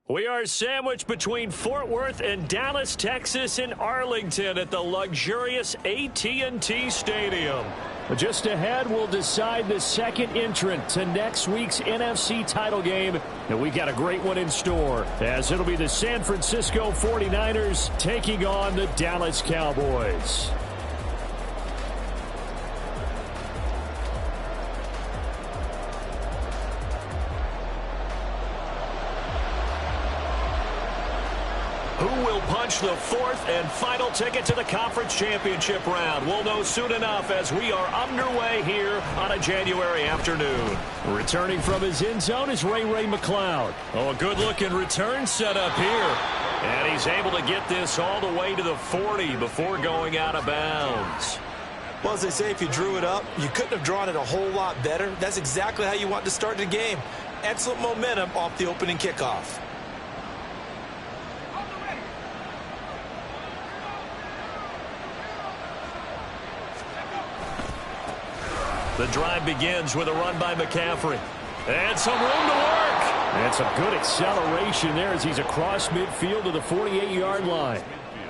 We are sandwiched between Fort Worth and Dallas, Texas, and Arlington at the luxurious AT&T Stadium. Just ahead, we'll decide the second entrant to next week's NFC title game. And we got a great one in store, as it'll be the San Francisco 49ers taking on the Dallas Cowboys. Who will punch the fourth and final ticket to the conference championship round? We'll know soon enough as we are underway here on a January afternoon. Returning from his end zone is Ray McCloud. Oh, a good-looking return set up here. And he's able to get this all the way to the 40 before going out of bounds. Well, as they say, if you drew it up, you couldn't have drawn it a whole lot better. That's exactly how you want to start the game. Excellent momentum off the opening kickoff. The drive begins with a run by McCaffrey. And some room to work. And some good acceleration there as he's across midfield to the 48-yard line.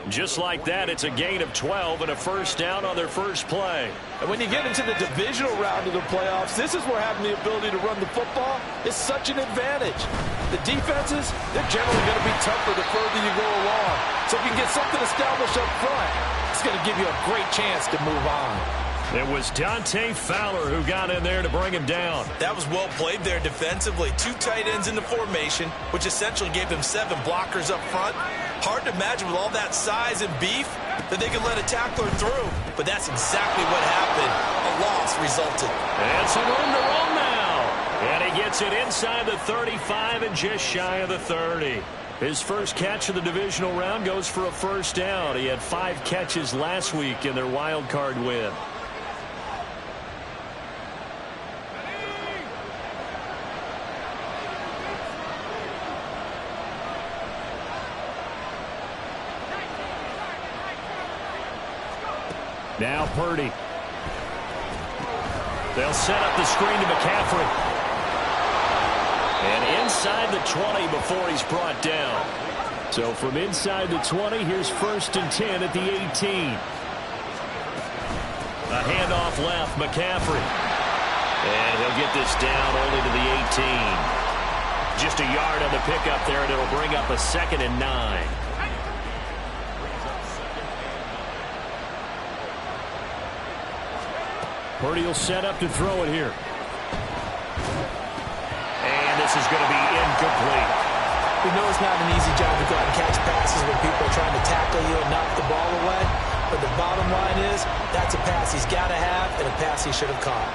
Just like that, it's a gain of 12 and a first down on their first play. And when you get into the divisional round of the playoffs, this is where having the ability to run the football is such an advantage. The defenses, they're generally going to be tougher the further you go along. So if you can get something established up front, it's going to give you a great chance to move on. It was Dante Fowler who got in there to bring him down. That was well played there defensively. Two tight ends in the formation, which essentially gave them 7 blockers up front. Hard to imagine with all that size and beef that they could let a tackler through. But that's exactly what happened. A loss resulted. And some room to roll now. And he gets it inside the 35 and just shy of the 30. His first catch of the divisional round goes for a first down. He had 5 catches last week in their wild card win. Now Purdy. They'll set up the screen to McCaffrey. And inside the 20 before he's brought down. So from inside the 20, here's 1st and 10 at the 18. A handoff left, McCaffrey. And he'll get this down only to the 18. Just a yard on the pickup there, and it'll bring up a 2nd and 9. Purdy will set up to throw it here. And this is going to be incomplete. We know it's not an easy job to go out and catch passes when people are trying to tackle you and knock the ball away. But the bottom line is, that's a pass he's got to have and a pass he should have caught.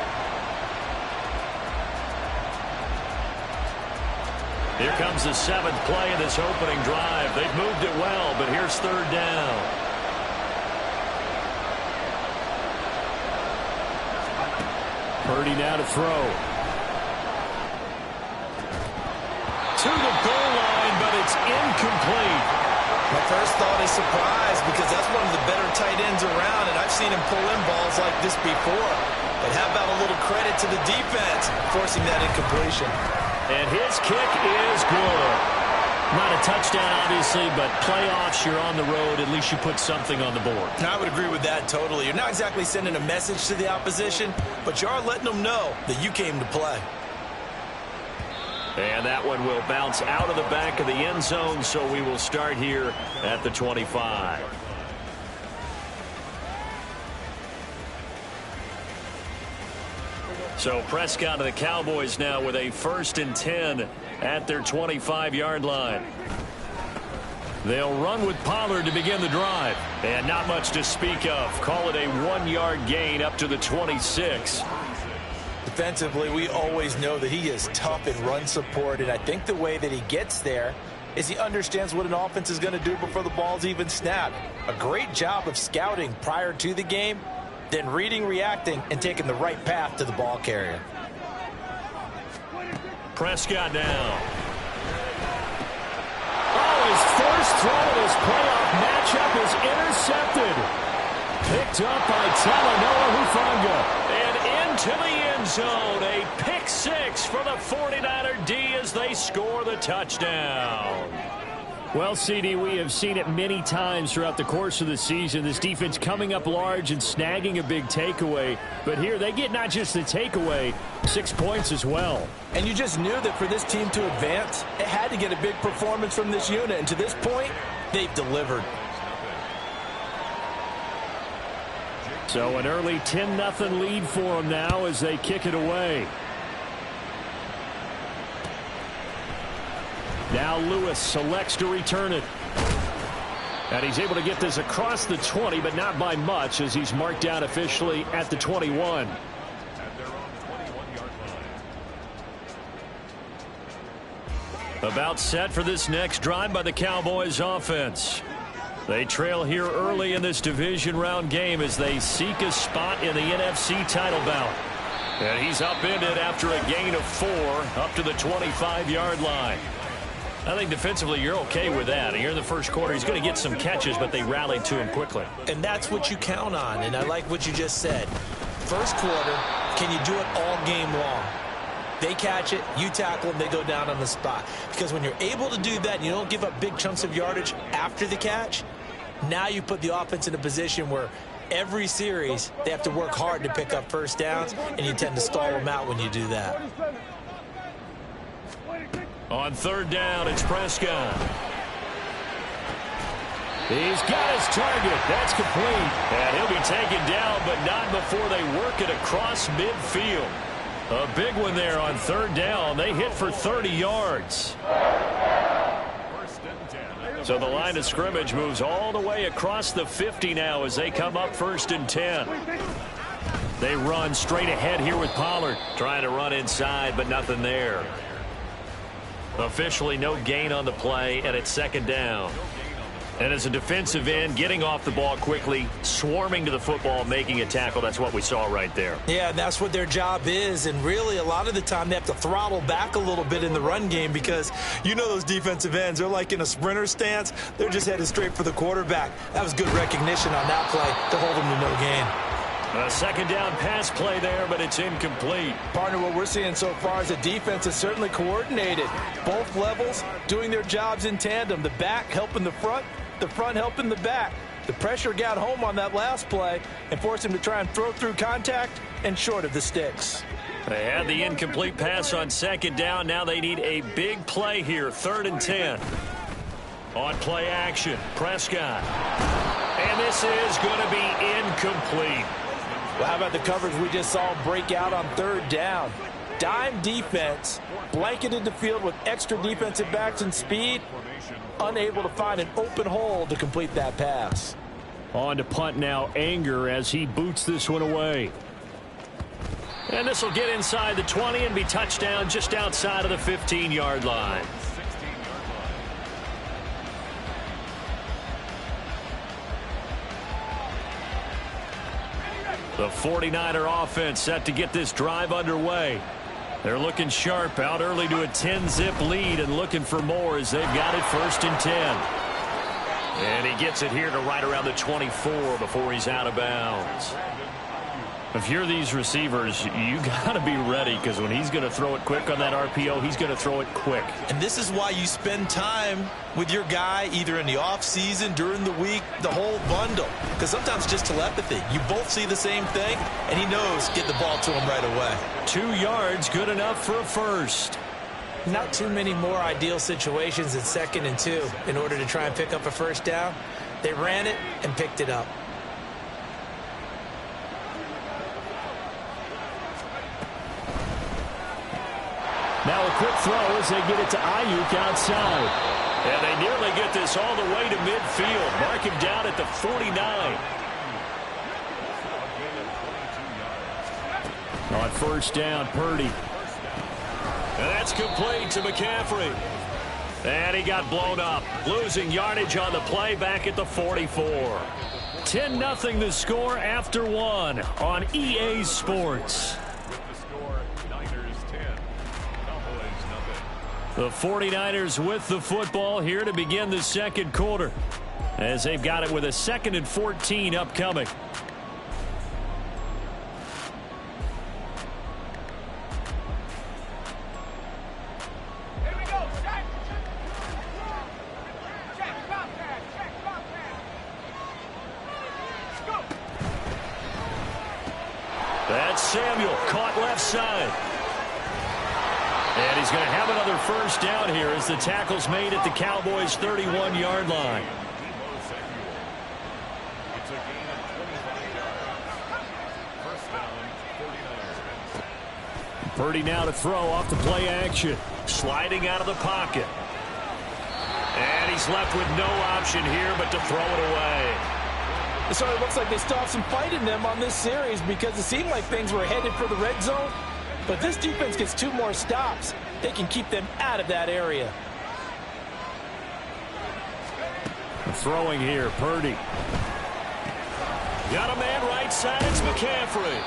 Here comes the 7th play of this opening drive. They've moved it well, but here's 3rd down. Purdy now to throw. To the goal line, but it's incomplete. My first thought is surprise because that's one of the better tight ends around, and I've seen him pull in balls like this before. But how about a little credit to the defense forcing that incompletion? And his kick is good. Not a touchdown, obviously, but playoffs, you're on the road. At least you put something on the board. I would agree with that totally. You're not exactly sending a message to the opposition, but you are letting them know that you came to play. And that one will bounce out of the back of the end zone, so we will start here at the 25. So Prescott and the Cowboys now with a 1st and 10 at their 25-yard line. They'll run with Pollard to begin the drive. And not much to speak of. Call it a 1-yard gain up to the 26. Defensively, we always know that he is tough in run support, and I think the way that he gets there is he understands what an offense is going to do before the ball's even snapped. A great job of scouting prior to the game, then reading, reacting, and taking the right path to the ball carrier. Prescott now. Oh, his first throw of his playoff matchup is intercepted. Picked up by Talanoa Hufanga. And into the end zone, a pick 6 for the 49er D as they score the touchdown. Well, CD, we have seen it many times throughout the course of the season. This defense coming up large and snagging a big takeaway. But here they get not just the takeaway, 6 points as well. And you just knew that for this team to advance, it had to get a big performance from this unit. And to this point, they've delivered. So an early 10-0 lead for them now as they kick it away. Now Lewis selects to return it. And he's able to get this across the 20, but not by much as he's marked down officially at the 21. About set for this next drive by the Cowboys offense. They trail here early in this division round game as they seek a spot in the NFC title bout. And he's upended after a gain of 4 up to the 25-yard line. I think defensively you're okay with that. Here in the first quarter, he's going to get some catches, but they rallied to him quickly. And that's what you count on, and I like what you just said. First quarter, can you do it all game long? They catch it, you tackle them, they go down on the spot. Because when you're able to do that and you don't give up big chunks of yardage after the catch, now you put the offense in a position where every series they have to work hard to pick up first downs, and you tend to stall them out when you do that. On third down, it's Prescott. He's got his target. That's complete. And he'll be taken down, but not before they work it across midfield. A big one there on third down. They hit for 30 yards. So the line of scrimmage moves all the way across the 50 now as they come up 1st and 10. They run straight ahead here with Pollard. Trying to run inside, but nothing there. Officially no gain on the play, and it's 2nd down. And as a defensive end, getting off the ball quickly, swarming to the football, making a tackle, that's what we saw right there. Yeah, that's what their job is, and really a lot of the time they have to throttle back a little bit in the run game because you know those defensive ends, they're like in a sprinter stance. They're just headed straight for the quarterback. That was good recognition on that play to hold them to no gain. A 2nd down pass play there, but it's incomplete. Partner, what we're seeing so far is the defense is certainly coordinated. Both levels doing their jobs in tandem. The back helping the front helping the back. The pressure got home on that last play and forced him to try and throw through contact and short of the sticks. They had the incomplete pass on 2nd down. Now they need a big play here, 3rd and 10. On play action, Prescott. And this is going to be incomplete. Well, how about the coverage we just saw break out on 3rd down? Dime defense, blanketed the field with extra defensive backs and speed, unable to find an open hole to complete that pass. On to punt now, Anger as he boots this one away. And this will get inside the 20 and be touchdown just outside of the 15-yard line. The 49er offense set to get this drive underway. They're looking sharp, out early to a 10-zip lead and looking for more as they've got it 1st and 10. And he gets it here to right around the 24 before he's out of bounds. If you're these receivers, you got to be ready because when he's going to throw it quick on that RPO, he's going to throw it quick. And this is why you spend time with your guy either in the offseason, during the week, the whole bundle. Because sometimes just telepathy. You both see the same thing, and he knows get the ball to him right away. 2 yards, good enough for a first. Not too many more ideal situations in 2nd and 2 in order to try and pick up a first down. They ran it and picked it up. Now a quick throw as they get it to Ayuk outside. And they nearly get this all the way to midfield. Mark him down at the 49. On 1st down, Purdy. And that's complete to McCaffrey. And he got blown up. Losing yardage on the play back at the 44. 10-0 the score after 1 on EA Sports. The 49ers with the football here to begin the 2nd quarter as they've got it with a 2nd and 14 upcoming. That's Samuel, caught left side. And he's going to have another first down here as the tackle's made at the Cowboys' 31-yard line. Purdy now to throw off the play action. Sliding out of the pocket. And he's left with no option here but to throw it away. So it looks like they still have some fight in them on this series because it seemed like things were headed for the red zone. But this defense gets 2 more stops. They can keep them out of that area. Throwing here, Purdy. Got a man right side, it's McCaffrey.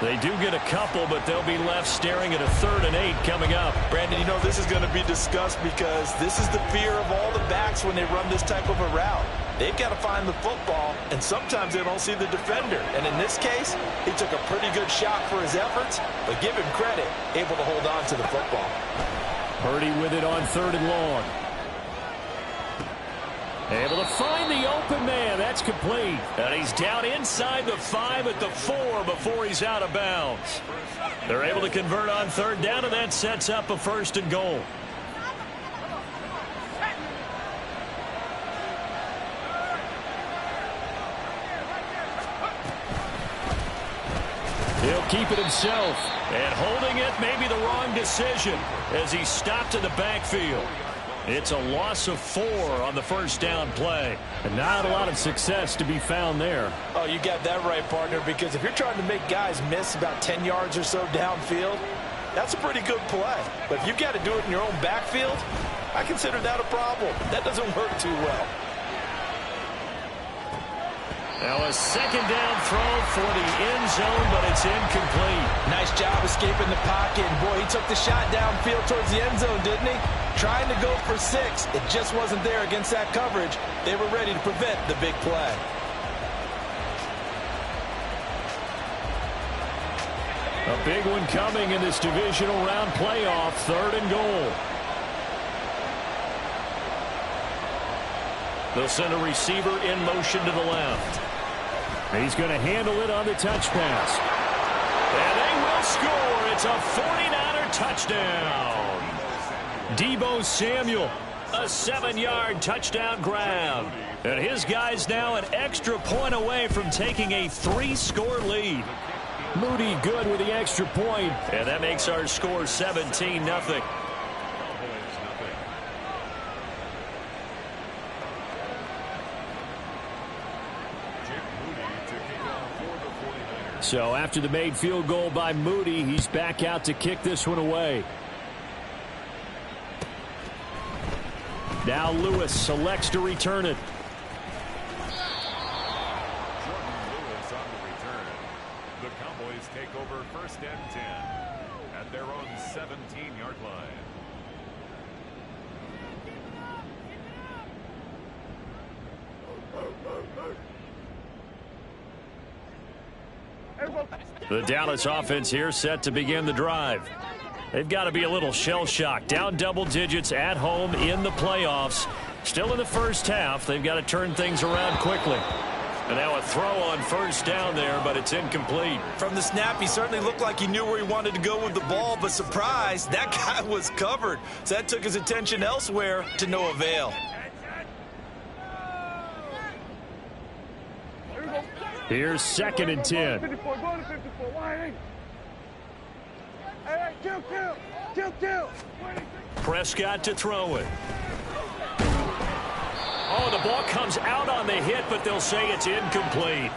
They do get a couple, but they'll be left staring at a 3rd and 8 coming up. Brandon, you know this is going to be discussed because this is the fear of all the backs when they run this type of a route. They've got to find the football, and sometimes they don't see the defender. And in this case, he took a pretty good shot for his efforts, but give him credit, able to hold on to the football. Purdy with it on 3rd and long. Able to find the open man. That's complete. And he's down inside the 5 at the 4 before he's out of bounds. They're able to convert on 3rd down, and that sets up a 1st and goal. He'll keep it himself. And holding it may be the wrong decision as he stopped in the backfield. It's a loss of 4 on the first down play. And not a lot of success to be found there. Oh, you got that right, partner, because if you're trying to make guys miss about 10 yards or so downfield, that's a pretty good play. But if you've got to do it in your own backfield, I consider that a problem. That doesn't work too well. Now a 2nd down throw for the end zone, but it's incomplete. Nice job escaping the pocket. And boy, he took the shot downfield towards the end zone, didn't he? Trying to go for 6. It just wasn't there against that coverage. They were ready to prevent the big play. A big one coming in this divisional round playoff. 3rd and goal. They'll send a receiver in motion to the left. He's going to handle it on the touch pass. And they will score. It's a 49er touchdown. Deebo Samuel, a 7-yard touchdown grab. And his guy's now an extra point away from taking a 3-score lead. Moody good with the extra point. And that makes our score 17-0. So after the made field goal by Moody, he's back out to kick this one away. Now Lewis selects to return it. The Cowboys take over 1st and 10 at their own 17-yard line. The Dallas offense here set to begin the drive. They've got to be a little shell-shocked. Down double digits at home in the playoffs. Still in the first half. They've got to turn things around quickly. And now a throw on 1st down there, but it's incomplete. From the snap, he certainly looked like he knew where he wanted to go with the ball, but surprise, that guy was covered. So that took his attention elsewhere to no avail. Here's 2nd and 10. 54, go to 54, wide. Hey, kill. Prescott to throw it. Oh, the ball comes out on the hit, but they'll say it's incomplete.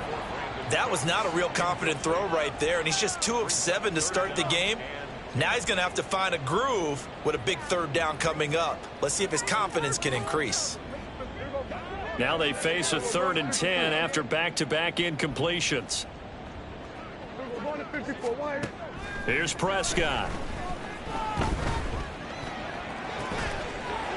That was not a real confident throw right there, and he's just 2 of 7 to start the game. Now he's going to have to find a groove with a big 3rd down coming up. Let's see if his confidence can increase. Now they face a 3rd and 10 after back-to-back incompletions. Here's Prescott.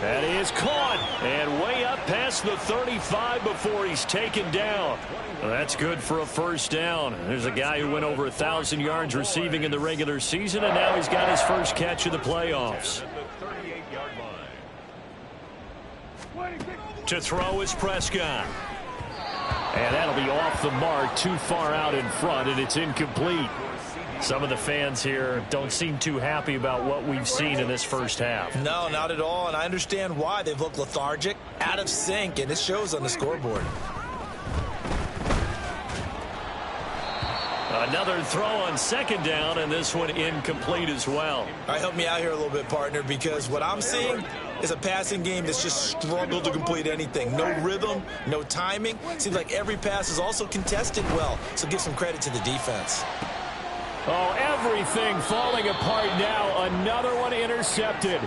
That is caught and way up past the 35 before he's taken down. Well, that's good for a 1st down. There's a guy who went over 1,000 yards receiving in the regular season, and now he's got his first catch of the playoffs. To throw is Prescott. And that'll be off the mark, too far out in front, and it's incomplete. Some of the fans here don't seem too happy about what we've seen in this first half. No, not at all, and I understand why. They've looked lethargic, out of sync, and it shows on the scoreboard. Another throw on second down, and this one incomplete as well. All right, help me out here a little bit, partner, because what I'm seeing is a passing game that's just struggled to complete anything. No rhythm, no timing. Seems like every pass is also contested well, so give some credit to the defense. Oh, everything falling apart now. Another one intercepted.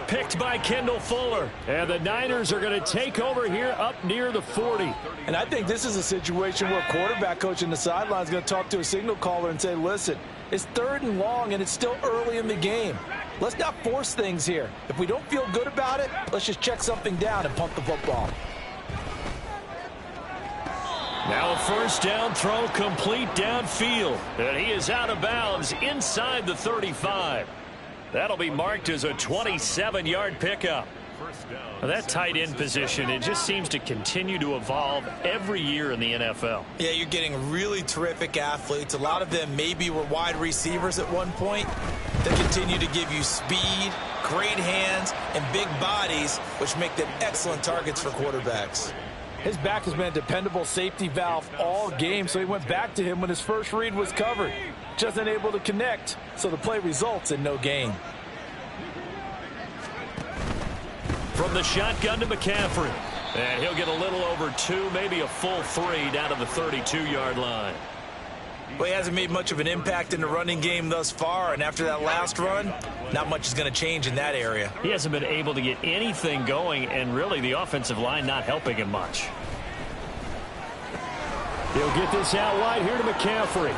Picked by Kendall Fuller. And the Niners are going to take over here up near the 40. And I think this is a situation where quarterback coach in the sideline is going to talk to a signal caller and say, listen, it's 3rd and long and it's still early in the game. Let's not force things here. If we don't feel good about it, let's just check something down and punt the football. Now a first down throw complete downfield. And he is out of bounds inside the 35. That'll be marked as a 27-yard pickup. Now that tight end position, it just seems to continue to evolve every year in the NFL. Yeah, you're getting really terrific athletes. A lot of them maybe were wide receivers at one point. They continue to give you speed, great hands, and big bodies, which make them excellent targets for quarterbacks. His back has been a dependable safety valve all game, so he went back to him when his first read was covered. Just unable to connect, so the play results in no gain. From the shotgun to McCaffrey. And he'll get a little over 2, maybe a full 3 down to the 32-yard line. Well, he hasn't made much of an impact in the running game thus far, and after that last run, not much is going to change in that area. He hasn't been able to get anything going, and really the offensive line not helping him much. He'll get this out wide here to McCaffrey.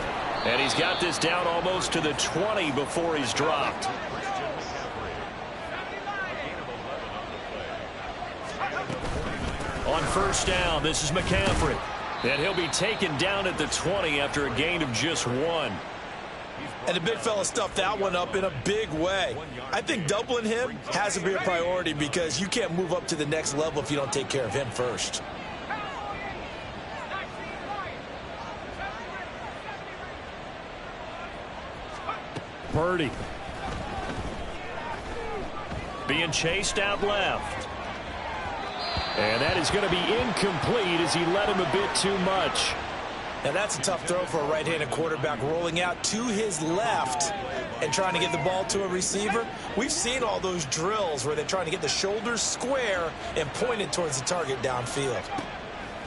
And he's got this down almost to the 20 before he's dropped. On first down, this is McCaffrey. And he'll be taken down at the 20 after a gain of just 1. And the big fella stuffed that one up in a big way. I think doubling him has to be a priority because you can't move up to the next level if you don't take care of him first. Purdy. Being chased out left. And that is going to be incomplete as he led him a bit too much. Now that's a tough throw for a right-handed quarterback, rolling out to his left and trying to get the ball to a receiver. We've seen all those drills where they're trying to get the shoulders square and point it towards the target downfield.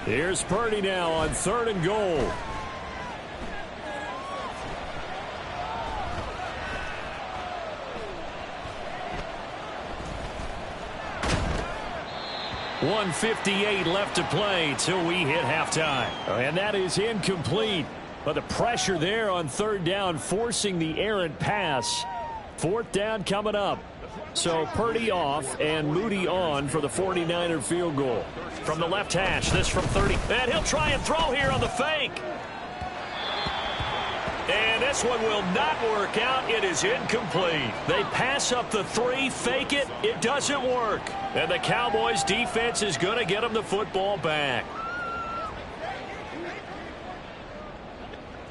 Here's Purdy now on 3rd and goal. .158 left to play till we hit halftime. And that is incomplete. But the pressure there on 3rd down, forcing the errant pass. 4th down coming up. So Purdy off and Moody on for the 49er field goal. From the left hash, this from 30. And he'll try and throw here on the fake. And this one will not work out. It is incomplete. They pass up the 3, fake it. It doesn't work. And the Cowboys defense is going to get them the football back.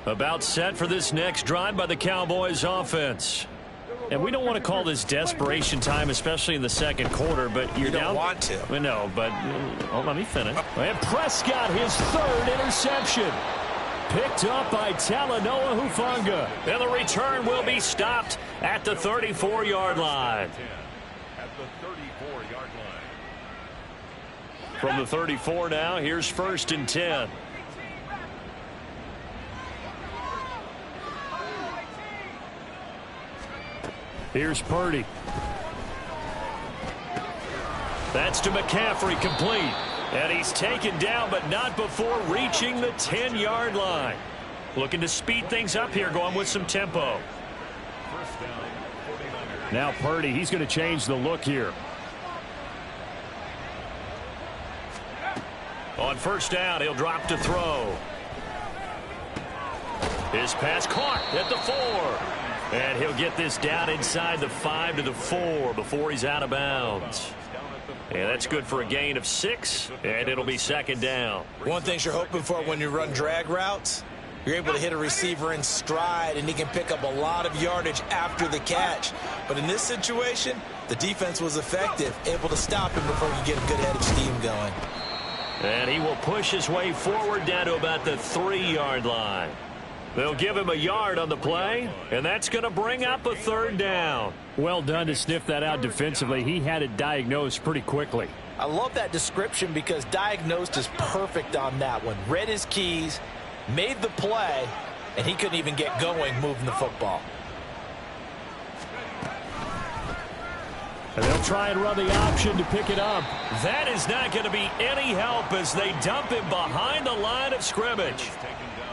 About set for this next drive by the Cowboys offense. And we don't want to call this desperation time, especially in the second quarter, but you're down. You don't want to. No, but let me finish. And Prescott, his 3rd interception. Picked up by Talanoa Hufanga. And the return will be stopped at the 34-yard line. At the 34-yard line. From the 34 now, here's 1st and 10. Here's Purdy. That's to McCaffrey, complete. And he's taken down, but not before reaching the 10-yard line. Looking to speed things up here, going with some tempo. First down, 49ers. Now Purdy, he's going to change the look here. On first down, he'll drop to throw. His pass caught at the 4. And he'll get this down inside the 5 to the 4 before he's out of bounds. And that's good for a gain of 6, and it'll be 2nd down. One thing you're hoping for when you run drag routes, You're able to hit a receiver in stride, and he can pick up a lot of yardage after the catch. But in this situation, the defense was effective, able to stop him before he get a good head of steam going. And he will push his way forward down to about the 3-yard line. They'll give him a yard on the play, and that's going to bring up a 3rd down. Well done to sniff that out defensively. He had it diagnosed pretty quickly. I love that description because diagnosed is perfect on that one. Read his keys, made the play, and he couldn't even get going moving the football. And they'll try and run the option to pick it up. That is not going to be any help as they dump him behind the line of scrimmage.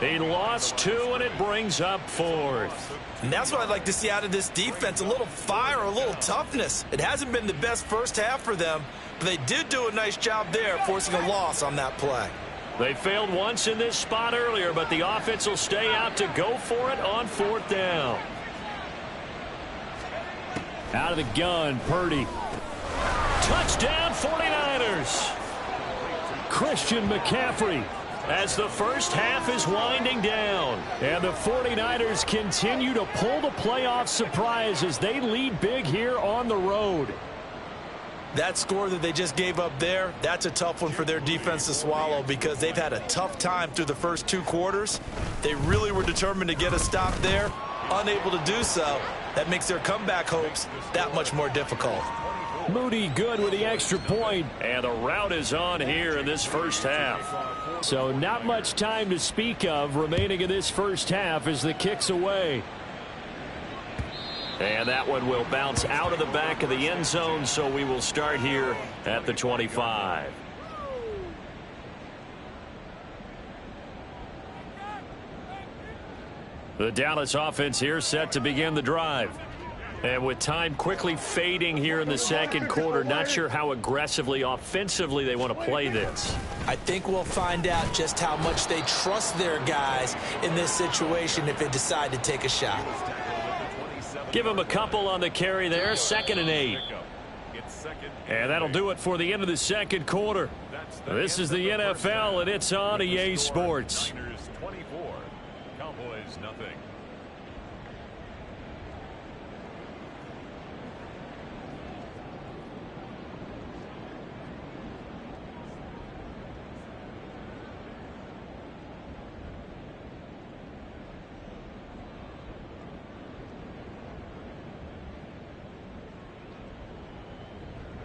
He lost 2, and it brings up 4th. And that's what I'd like to see out of this defense, a little fire, a little toughness. It hasn't been the best first half for them, but they did do a nice job there forcing a loss on that play. They failed once in this spot earlier, but the offense will stay out to go for it on 4th down. Out of the gun, Purdy. Touchdown 49ers. Christian McCaffrey. As the first half is winding down. And the 49ers continue to pull the playoff surprise as they lead big here on the road. That score that they just gave up there, that's a tough one for their defense to swallow because they've had a tough time through the first 2 quarters. They really were determined to get a stop there, unable to do so. That makes their comeback hopes that much more difficult. Moody good with the extra point. And the route is on here in this first half. So not much time to speak of remaining in this first half as the kick's away. And that one will bounce out of the back of the end zone, so we will start here at the 25. The Dallas offense here set to begin the drive. And with time quickly fading here in the second quarter, not sure how aggressively, offensively they want to play this. I think we'll find out just how much they trust their guys in this situation if they decide to take a shot. Give them a couple on the carry there, 2nd and 8. And that'll do it for the end of the second quarter. This is the NFL, and it's on EA Sports. 24, Cowboys nothing.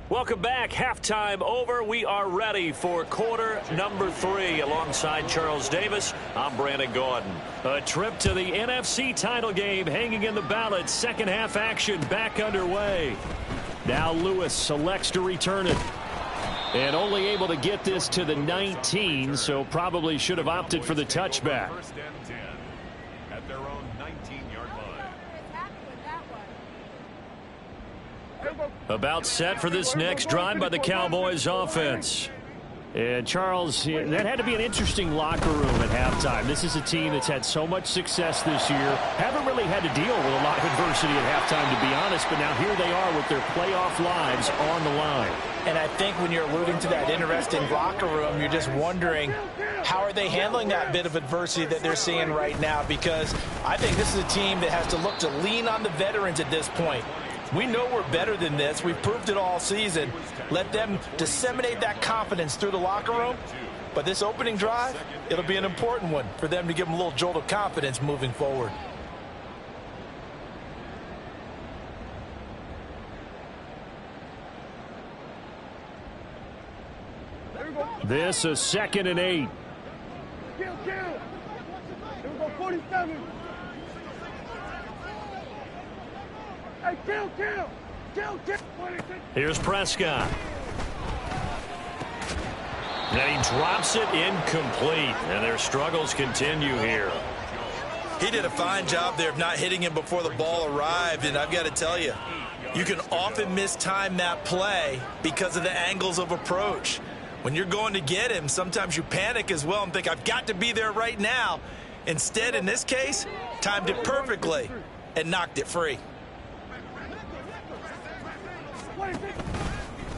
Welcome back. Halftime over. We are ready for quarter number 3. Alongside Charles Davis, I'm Brandon Gaudin. A trip to the NFC title game hanging in the balance. Second half action back underway. Now Lewis selects to return it. And only able to get this to the 19, so probably should have opted for the touchback. 1st and 10 at their own 19-yard line. About set for this next drive by the Cowboys offense. And Charles, that had to be an interesting locker room at halftime. This is a team that's had so much success this year. Haven't really had to deal with a lot of adversity at halftime, to be honest. But now here they are with their playoff lives on the line. And I think when you're alluding to that interesting locker room, you're just wondering how are they handling that bit of adversity that they're seeing right now? Because I think this is a team that has to look to lean on the veterans at this point. We know we're better than this. We've proved it all season. Let them disseminate that confidence through the locker room. But this opening drive, it'll be an important one for them to give them a little jolt of confidence moving forward. This is 2nd and 8. Kill. Here we go, 47. Hey, kill. Here's Prescott. And he drops it incomplete. And their struggles continue here. He did a fine job there of not hitting him before the ball arrived. And I've got to tell you, you can often mistime that play because of the angles of approach. When you're going to get him, sometimes you panic as well and think, I've got to be there right now. Instead, in this case, timed it perfectly and knocked it free.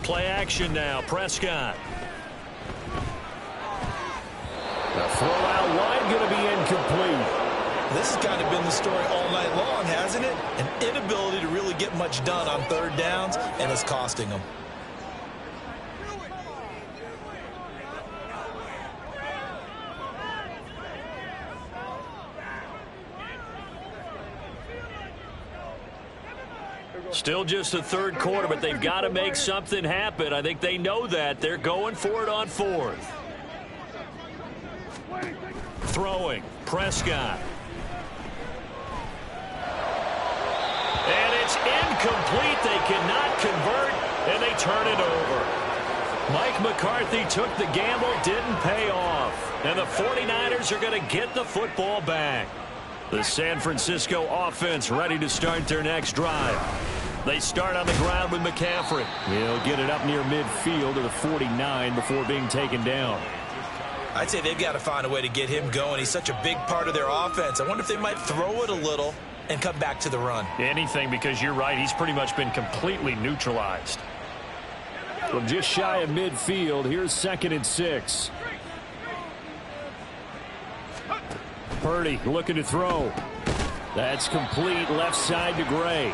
Play action now. Prescott. The throw out wide going to be incomplete. This has kind of been the story all night long, hasn't it? An inability to really get much done on third downs, and it's costing them. Still just the third quarter, but they've got to make something happen. I think they know that. They're going for it on fourth. Throwing, Prescott. And it's incomplete. They cannot convert, and they turn it over. Mike McCarthy took the gamble, didn't pay off. And the 49ers are going to get the football back. The San Francisco offense ready to start their next drive. They start on the ground with McCaffrey. He'll get it up near midfield to the 49 before being taken down. I'd say they've got to find a way to get him going. He's such a big part of their offense. I wonder if they might throw it a little and come back to the run. Anything, because you're right. He's pretty much been completely neutralized. From just shy of midfield, here's 2nd and 6. Purdy looking to throw. That's complete left side to Gray.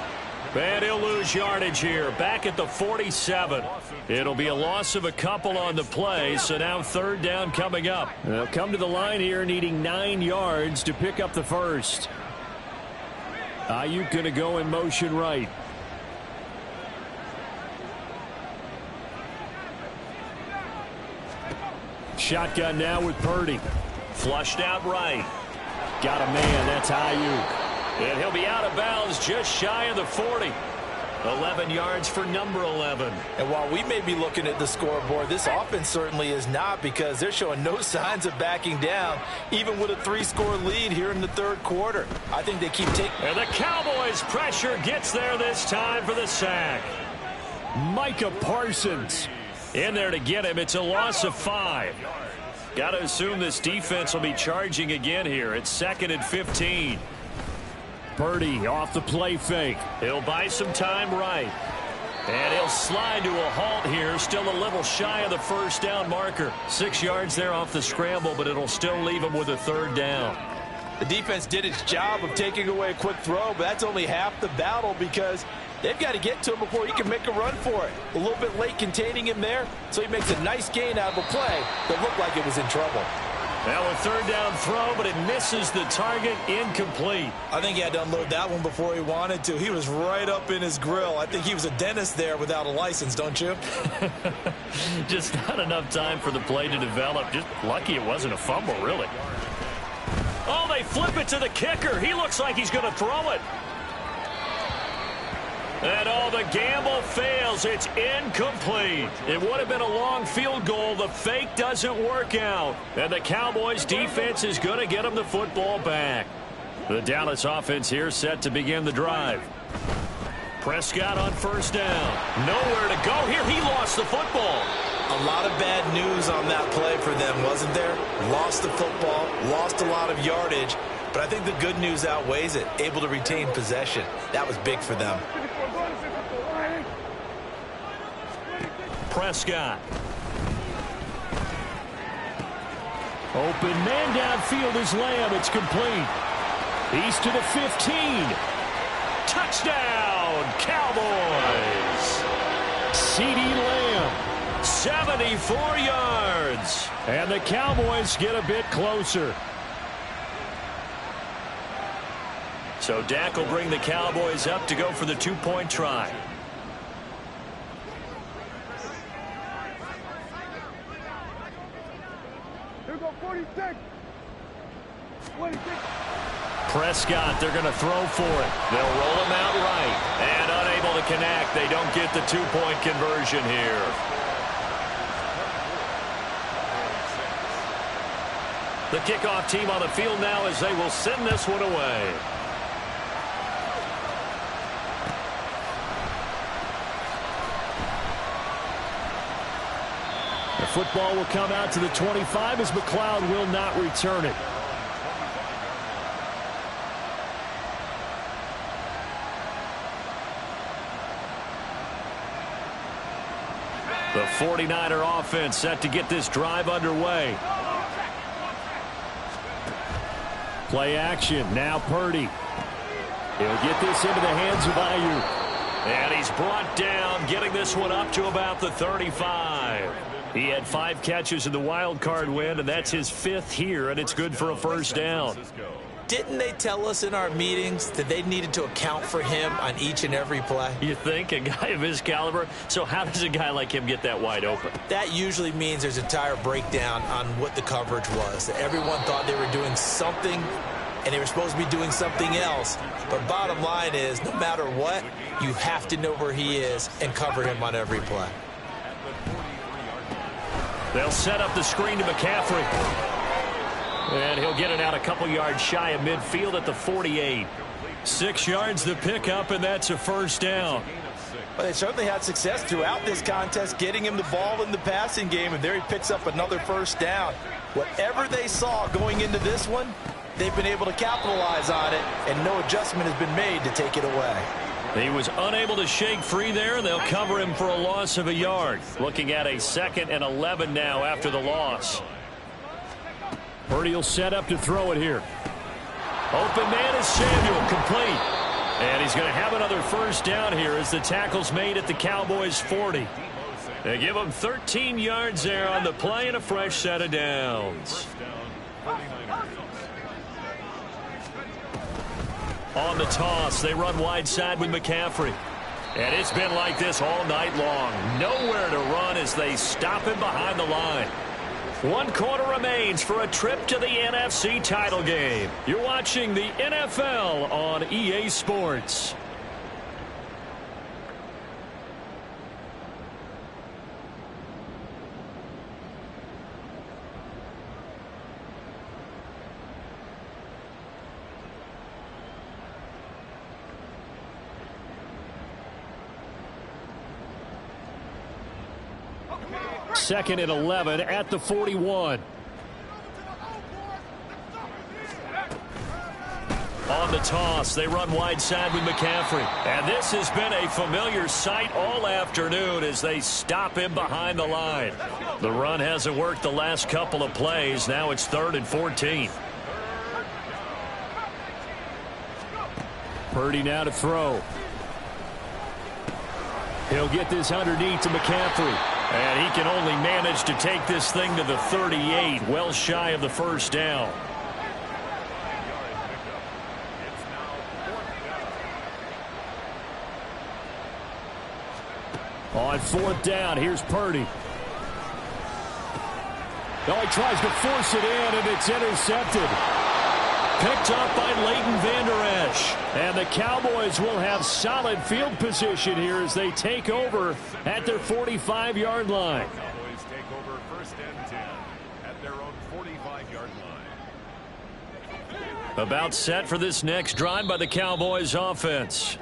And he'll lose yardage here. Back at the 47. It'll be a loss of a couple on the play, so now third down coming up. They'll come to the line here needing 9 yards to pick up the first. Ayuk going to go in motion right. Shotgun now with Purdy. Flushed out right. Got a man. That's Ayuk. And he'll be out of bounds just shy of the 40. 11 yards for number 11. And while we may be looking at the scoreboard, this offense certainly is not, because they're showing no signs of backing down, even with a 3-score lead here in the third quarter. I think they keep taking. And the Cowboys' pressure gets there this time for the sack. Micah Parsons in there to get him. It's a loss of 5. Got to assume this defense will be charging again here. It's 2nd and 15. Purdy off the play fake. He'll buy some time right. And he'll slide to a halt here. Still a little shy of the first down marker. 6 yards there off the scramble, but it'll still leave him with a third down. The defense did its job of taking away a quick throw, but that's only half the battle, because they've got to get to him before he can make a run for it. A little bit late containing him there, so he makes a nice gain out of a play that looked like it was in trouble. Now a third down throw, but it misses the target. Incomplete. I think he had to unload that one before he wanted to. He was right up in his grill. I think he was a dentist there without a license, don't you? Just not enough time for the play to develop. Just lucky it wasn't a fumble, really. Oh, they flip it to the kicker. He looks like he's going to throw it. And the gamble fails. It's incomplete. It would have been a long field goal. The fake doesn't work out. And the Cowboys defense is going to get them the football back. The Dallas offense here set to begin the drive. Prescott on first down. Nowhere to go here. He lost the football. A lot of bad news on that play for them, wasn't there? Lost the football, lost a lot of yardage, but I think the good news outweighs it. Able to retain possession. That was big for them. Prescott. Open man downfield is Lamb. It's complete. He's to the 15. Touchdown, Cowboys. CeeDee Lamb. 74 yards. And the Cowboys get a bit closer. So Dak will bring the Cowboys up to go for the 2-point try. Here we go, 46. 26. Prescott, they're going to throw for it. They'll roll him out right. And unable to connect. They don't get the 2-point conversion here. The kickoff team on the field now as they will send this one away. The football will come out to the 25 as McLeod will not return it. The 49er offense set to get this drive underway. Play action. Now Purdy. He'll get this into the hands of Ayuk. And he's brought down, getting this one up to about the 35. He had 5 catches in the wild card win, and that's his 5th here, and it's good for a first down. Didn't they tell us in our meetings that they needed to account for him on each and every play? You think? A guy of his caliber? So how does a guy like him get that wide open? That usually means there's a entire breakdown on what the coverage was. That everyone thought they were doing something, and they were supposed to be doing something else. But bottom line is, no matter what, you have to know where he is and cover him on every play. They'll set up the screen to McCaffrey. And he'll get it out a couple yards shy of midfield at the 48. 6 yards the pickup, and that's a first down. Well, they certainly had success throughout this contest, getting him the ball in the passing game, and there he picks up another first down. Whatever they saw going into this one, they've been able to capitalize on it, and no adjustment has been made to take it away. He was unable to shake free there. They'll cover him for a loss of a yard. Looking at a 2nd and 11 now after the loss. Purdy will set up to throw it here. Open man is Samuel, complete. And he's going to have another first down here as the tackle's made at the Cowboys' 40. They give him 13 yards there on the play and a fresh set of downs. On the toss, they run wide side with McCaffrey. And it's been like this all night long. Nowhere to run as they stop him behind the line. 1 quarter remains for a trip to the NFC title game. You're watching the NFL on EA Sports. Second and 11 at the 41. On the toss, they run wide side with McCaffrey. And this has been a familiar sight all afternoon as they stop him behind the line. The run hasn't worked the last couple of plays. Now it's 3rd and 14. Purdy now to throw. He'll get this underneath to McCaffrey. And he can only manage to take this thing to the 38, well shy of the first down. On 4th down, here's Purdy. Oh, he tries to force it in, and it's intercepted. Picked up by Leighton Vander Esch. And the Cowboys will have solid field position here as they take over at their 45-yard line. Cowboys take over 1st and 10 at their own 45-yard line. About set for this next drive by the Cowboys offense.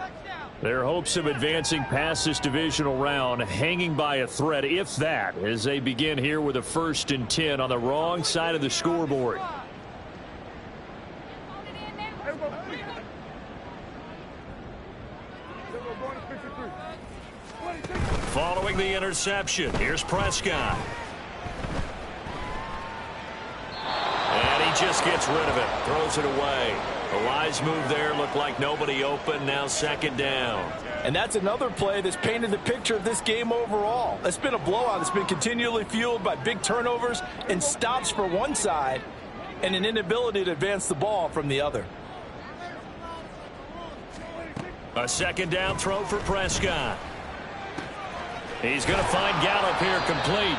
Their hopes of advancing past this divisional round hanging by a thread, if that, as they begin here with a 1st and 10 on the wrong side of the scoreboard. Following the interception, here's Prescott. And he just gets rid of it, throws it away. A wise move there, looked like nobody open, now 2nd down. And that's another play that's painted the picture of this game overall. It's been a blowout. It's been continually fueled by big turnovers and stops for one side and an inability to advance the ball from the other. A 2nd down throw for Prescott. He's going to find Gallup here complete.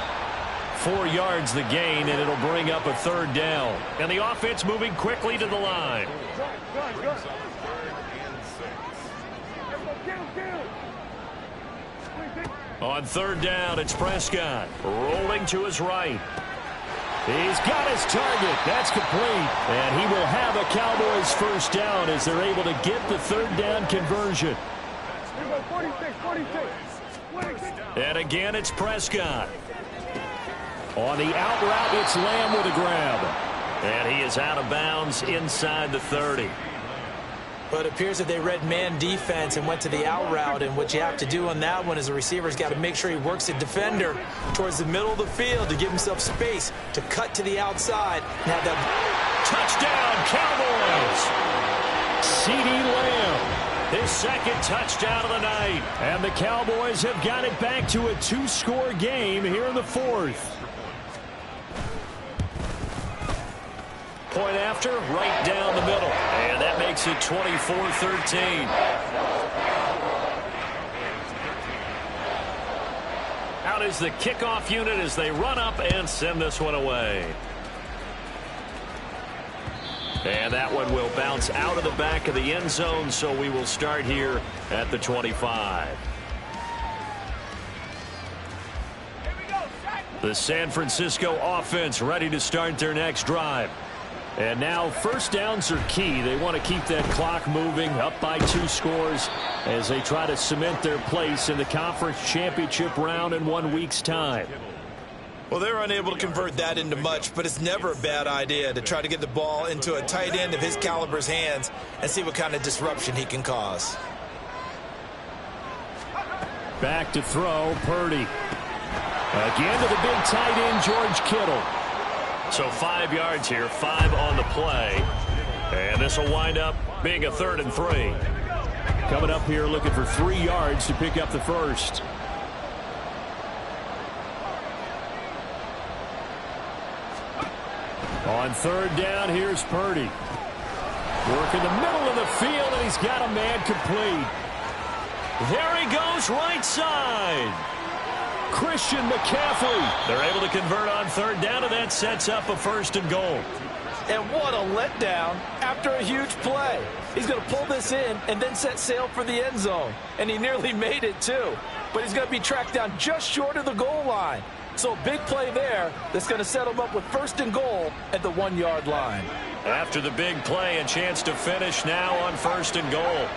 4 yards the gain, and it'll bring up a 3rd down. And the offense moving quickly to the line. On 3rd down, it's Prescott. Rolling to his right. He's got his target. That's complete. And he will have a Cowboys first down as they're able to get the 3rd down conversion. And again, it's Prescott. On the out route, it's Lamb with a grab. And he is out of bounds inside the 30. Well, it appears that they read man defense and went to the out route, and what you have to do on that one is the receiver's got to make sure he works the defender towards the middle of the field to give himself space to cut to the outside. Now that touchdown, Cowboys! CeeDee Lamb, his second touchdown of the night. And the Cowboys have got it back to a 2-score game here in the fourth. Point after, right down the middle. And that makes it 24-13. Out is the kickoff unit as they run up and send this one away. And that one will bounce out of the back of the end zone, so we will start here at the 25. The San Francisco offense ready to start their next drive. And now first downs are key. They want to keep that clock moving, up by 2 scores as they try to cement their place in the conference championship round in 1 week's time. Well, they're unable to convert that into much, but it's never a bad idea to try to get the ball into a tight end of his caliber's hands and see what kind of disruption he can cause. Back to throw, Purdy. Again to the big tight end, George Kittle. So 5 yards here, 5 on the play. And this will wind up being a 3rd and 3. Coming up here looking for 3 yards to pick up the first. On 3rd down, here's Purdy. Working the middle of the field, and he's got a man complete. There he goes, right side. Christian McCaffrey. They're able to convert on 3rd down, and that sets up a 1st and goal. And what a letdown after a huge play. He's going to pull this in and then set sail for the end zone. And he nearly made it, too. But he's going to be tracked down just short of the goal line. So a big play there that's going to set him up with 1st and goal at the 1-yard line. After the big play, a chance to finish now on 1st and goal.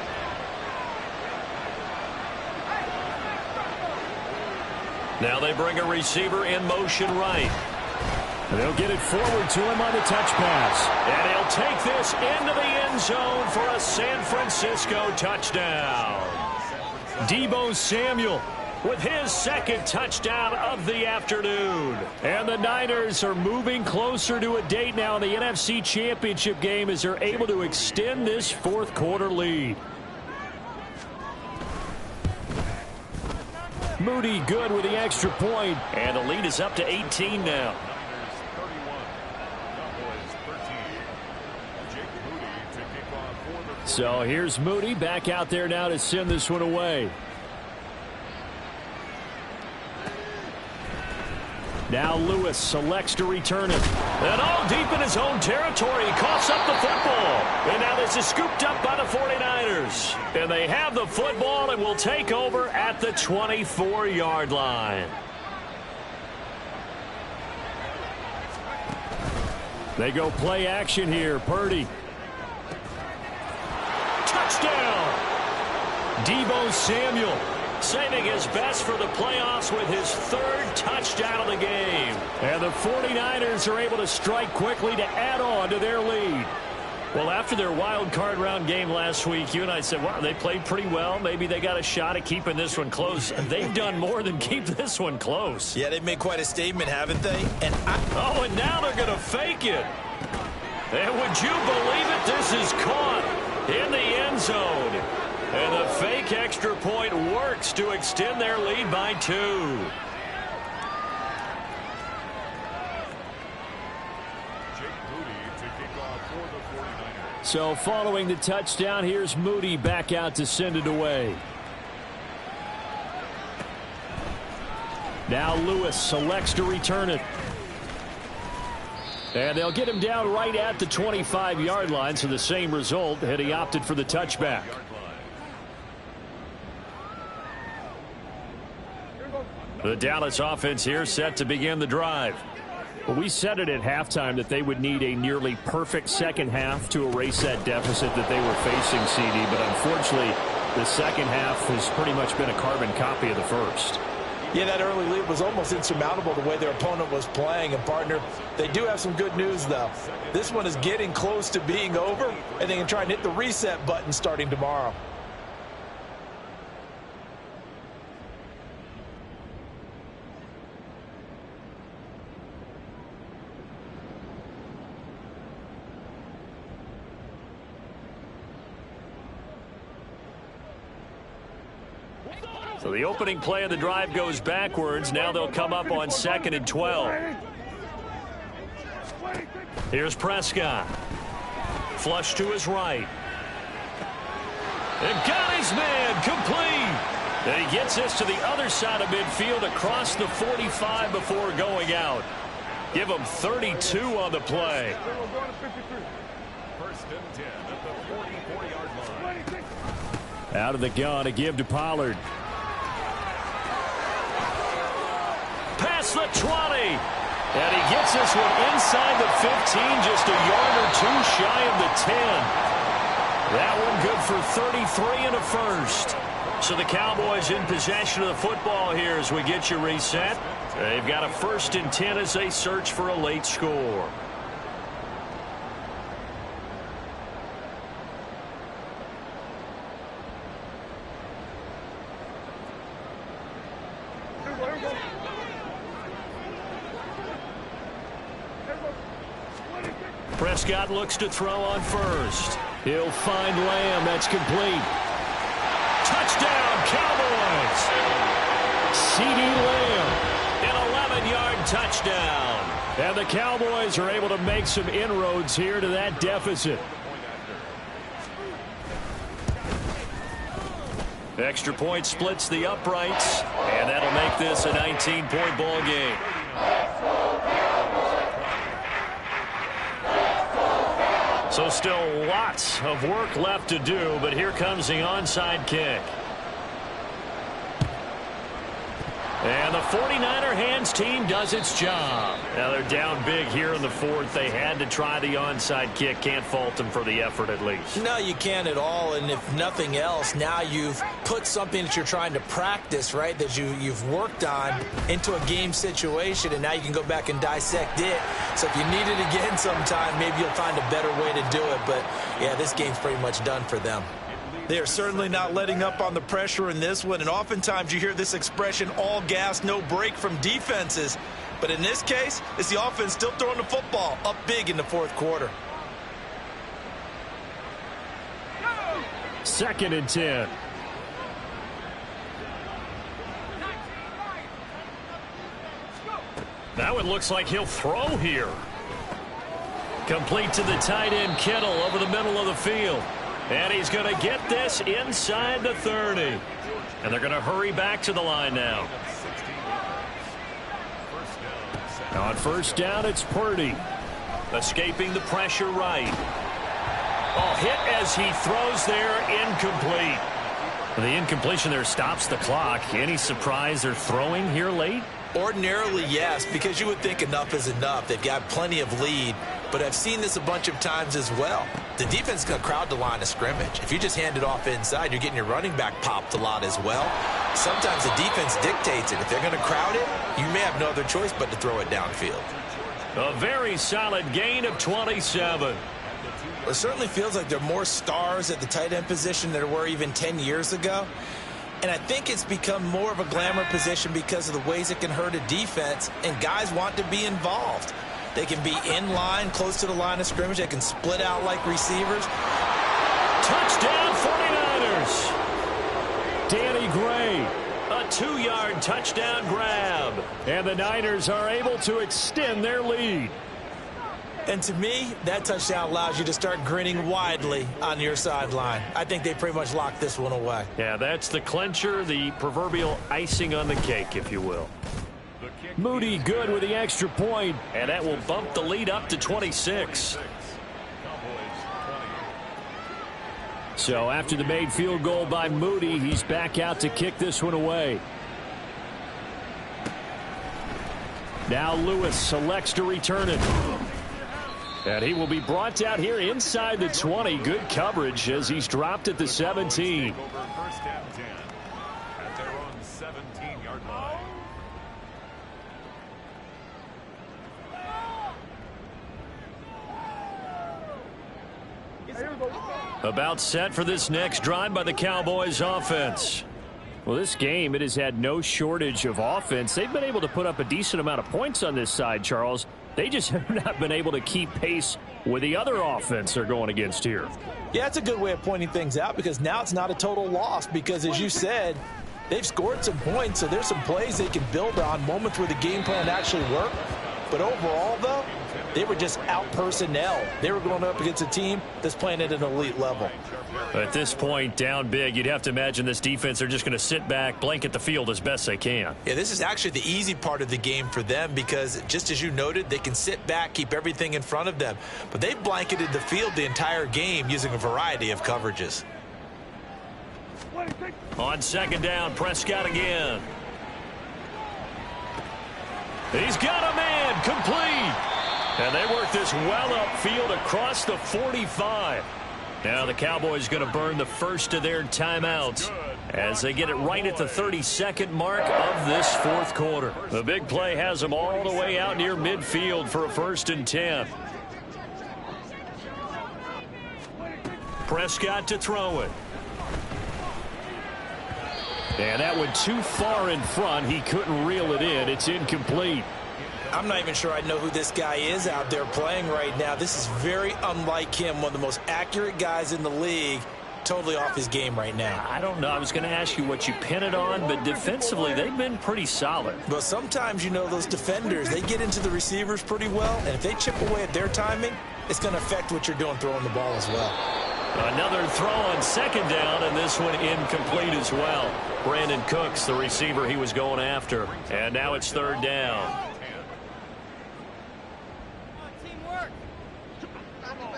Now they bring a receiver in motion right. They'll get it forward to him on the touch pass. And he'll take this into the end zone for a San Francisco touchdown. Deebo Samuel with his 2nd touchdown of the afternoon. And the Niners are moving closer to a date now in the NFC Championship game as they're able to extend this 4th quarter lead. Moody good with the extra point. And the lead is up to 18 now. So here's Moody back out there now to send this one away. Now Lewis selects to return it. And all deep in his own territory. He coughs up the football. And now this is scooped up by the 49ers. And they have the football and will take over at the 24-yard line. They go play action here. Purdy. Touchdown! Deebo Samuel saving his best for the playoffs with his 3rd touchdown of the game. And the 49ers are able to strike quickly to add on to their lead. Well, after their wild card round game last week, you and I said, wow, they played pretty well. Maybe they got a shot at keeping this one close. They've done more than keep this one close. Yeah, they've made quite a statement, haven't they? And now they're going to fake it. And would you believe it? This is caught in the end zone. And the fake extra point works to extend their lead by 2. So following the touchdown, here's Moody back out to send it away. Now Lewis selects to return it. And they'll get him down right at the 25-yard line, so the same result, and he opted for the touchback. The Dallas offense here set to begin the drive. Well, we said it at halftime that they would need a nearly perfect second half to erase that deficit that they were facing, CD, but unfortunately, the second half has pretty much been a carbon copy of the first. Yeah, that early lead was almost insurmountable the way their opponent was playing. And, partner, they do have some good news, though. This one is getting close to being over, and they can try and hit the reset button starting tomorrow. So the opening play of the drive goes backwards. Now they'll come up on 2nd and 12. Here's Prescott. Flush to his right. And got his man complete. And he gets this to the other side of midfield across the 45 before going out. Give him 32 on the play. First and 10 at the 44-yard line. Out of the gun to give to Pollard. Past the 20. And he gets this one inside the 15, just a yard or two shy of the 10. That one good for 33 and a first. So the Cowboys in possession of the football here as we get you reset. They've got a 1st and 10 as they search for a late score. Prescott looks to throw on first. He'll find Lamb. That's complete. Touchdown, Cowboys! CeeDee Lamb. An 11-yard touchdown. And the Cowboys are able to make some inroads here to that deficit. Extra point splits the uprights, and that'll make this a 19-point ball game. So still lots of work left to do, but here comes the onside kick. And the 49er hands team does its job. Now they're down big here in the 4th. They had to try the onside kick. Can't fault them for the effort at least. No, you can't at all. And if nothing else, now you've put something that you're trying to practice, right, that you've worked on into a game situation, and now you can go back and dissect it. So if you need it again sometime, maybe you'll find a better way to do it. But, yeah, this game's pretty much done for them. They are certainly not letting up on the pressure in this one, and oftentimes you hear this expression, all gas, no break from defenses. But in this case, it's the offense still throwing the football up big in the 4th quarter. 2nd and 10. That one looks like he'll throw here. Complete to the tight end, Kittle, over the middle of the field. And he's going to get this inside the 30. And they're going to hurry back to the line now. On 1st down, it's Purdy. Escaping the pressure right. Oh, hit as he throws there, incomplete. The incompletion there stops the clock. Any surprise they're throwing here late? Ordinarily, yes, because you would think enough is enough. They've got plenty of lead, but I've seen this a bunch of times as well. The defense is going to crowd the line of scrimmage. If you just hand it off inside, you're getting your running back popped a lot as well. Sometimes the defense dictates it. If they're going to crowd it, you may have no other choice but to throw it downfield. A very solid gain of 27. It certainly feels like there are more stars at the tight end position than there were even 10 years ago. And I think it's become more of a glamour position because of the ways it can hurt a defense, and guys want to be involved. They can be in line, close to the line of scrimmage. They can split out like receivers. Touchdown, 49ers. Danny Gray. A 2-yard touchdown grab. And the Niners are able to extend their lead. And to me, that touchdown allows you to start grinning widely on your sideline. I think they pretty much locked this one away. Yeah, that's the clincher, the proverbial icing on the cake, if you will. Moody good with the extra point. And that will bump the lead up to 26. So after the made field goal by Moody, he's back out to kick this one away. Now Lewis selects to return it. And he will be brought out here inside the 20. Good coverage as he's dropped at the 17. First and 10 at their own 17-yard line. About set for this next drive by the Cowboys offense. Well, this game, it has had no shortage of offense. They've been able to put up a decent amount of points on this side, Charles. They just have not been able to keep pace with the other offense they're going against here. Yeah, it's a good way of pointing things out because now it's not a total loss because, as you said, they've scored some points, so there's some plays they can build on, moments where the game plan actually worked. But overall, though, they were just out personnel. They were going up against a team that's playing at an elite level. At this point, down big, you'd have to imagine this defense are just going to sit back, blanket the field as best they can. Yeah, this is actually the easy part of the game for them because, just as you noted, they can sit back, keep everything in front of them. But they've blanketed the field the entire game using a variety of coverages. On second down, Prescott again. He's got a man, complete. And they work this well upfield across the 45. Now the Cowboys going to burn the first of their timeouts as they get it right at the 32nd mark of this fourth quarter. The big play has them all the way out near midfield for a 1st and 10. Prescott to throw it. And that went too far in front. He couldn't reel it in. It's incomplete. I'm not even sure I know who this guy is out there playing right now. This is very unlike him, one of the most accurate guys in the league. Totally off his game right now. I don't know. I was going to ask you what you pin it on, but defensively, they've been pretty solid. But sometimes, you know, those defenders, they get into the receivers pretty well, and if they chip away at their timing, it's going to affect what you're doing throwing the ball as well. Another throw on second down, and this one incomplete as well. Brandon Cooks, the receiver he was going after. And now it's 3rd down.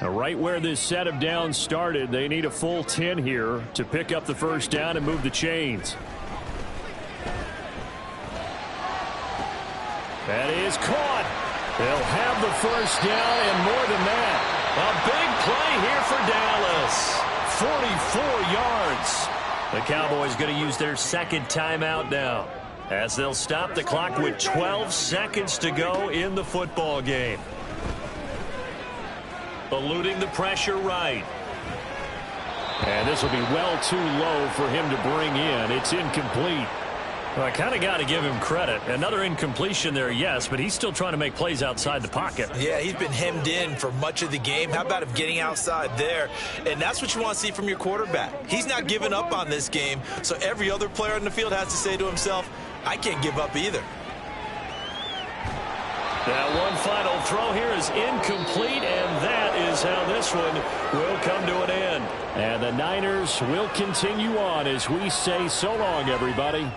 Now, right where this set of downs started, they need a full 10 here to pick up the 1st down and move the chains. That is caught. They'll have the 1st down and more than that. A big play here for Dallas. 44 yards. The Cowboys going to use their 2nd timeout now as they'll stop the clock with 12 seconds to go in the football game. Eluding the pressure right. And this will be well too low for him to bring in. It's incomplete. Well, I kind of got to give him credit. Another incompletion there, yes, but he's still trying to make plays outside the pocket. Yeah, he's been hemmed in for much of the game. How about him getting outside there? And that's what you want to see from your quarterback. He's not giving up on this game, so every other player on the field has to say to himself, I can't give up either. That one final throw here is incomplete, and that is how this one will come to an end. And the Niners will continue on as we say so long, everybody.